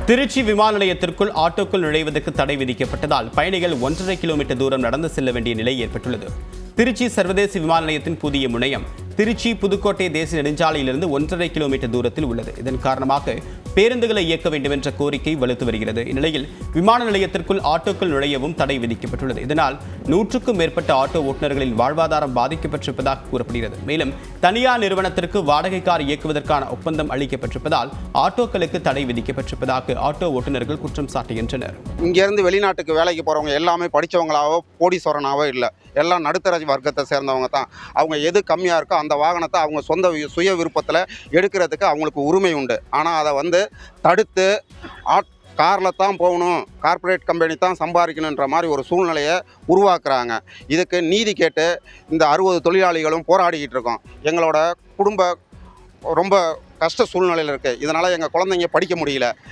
திருச்சி விமான நிலையத்திற்குள் ஆட்டோக்கள் நுழைவதற்கு தடை விதிக்கப்பட்டதால் பயணிகள் 1.5 கிலோமீட்டர் தூரம் நடந்து செல்ல வேண்டிய நிலை ஏற்பட்டுள்ளது. திருச்சி சர்வதேச விமான நிலையத்தின் புதிய முனையம் திருச்சி புதுக்கோட்டை தேசிய நெடுஞ்சாலையிலிருந்து 1.5 கிலோமீட்டர் தூரத்தில் உள்ளது. இதன் காரணமாக பேருந்துகளை இயக்க வேண்டும் என்ற கோரிக்கை வலுத்து வருகிறது. இந்நிலையில் விமான நிலையத்திற்குள் ஆட்டோக்கள் நுழையவும் தடை விதிக்கப்பட்டுள்ளது. இதனால் 100க்கும் மேற்பட்ட ஆட்டோ ஓட்டுநர்களின் வாழ்வாதாரம் பாதிக்கப்பட்டிருப்பதாக கூறப்படுகிறது. மேலும் தனியார் நிறுவனத்திற்கு வாடகை கார் இயக்குவதற்கான ஒப்பந்தம் அளிக்கப்பட்டிருப்பதால் ஆட்டோக்களுக்கு தடை விதிக்கப்பட்டிருப்பதாக ஆட்டோ ஓட்டுநர்கள் குற்றம் சாட்டுகின்றனர். இங்கேருந்து வெளிநாட்டுக்கு வேலைக்கு போகிறவங்க எல்லாமே படித்தவங்களாவோ கோடீஸ்வரனாவோ இல்லை, எல்லாம் நடுத்தர வர்க்கத்தை சேர்ந்தவங்க தான். அவங்க எது கம்மியாக இருக்கோ அந்த வாகனத்தை அவங்க சொந்த சுய விருப்பத்தில் எடுக்கிறதுக்கு அவங்களுக்கு உரிமை உண்டு. ஆனால் அதை தடுத்து காரில் தான் போகணும், கார்ப்பரேட் கம்பெனி தான் சம்பாதிக்கணுன்ற மாதிரி ஒரு சூழ்நிலையை உருவாக்குறாங்க. இதுக்கு நீதி கேட்டு இந்த 60 தொழிலாளிகளும் போராடிக்கிட்டு இருக்கோம். எங்களோட குடும்ப ரொம்ப கஷ்ட சூழ்நிலையில் இருக்குது. இதனால் எங்கள் குழந்தைங்க படிக்க முடியல.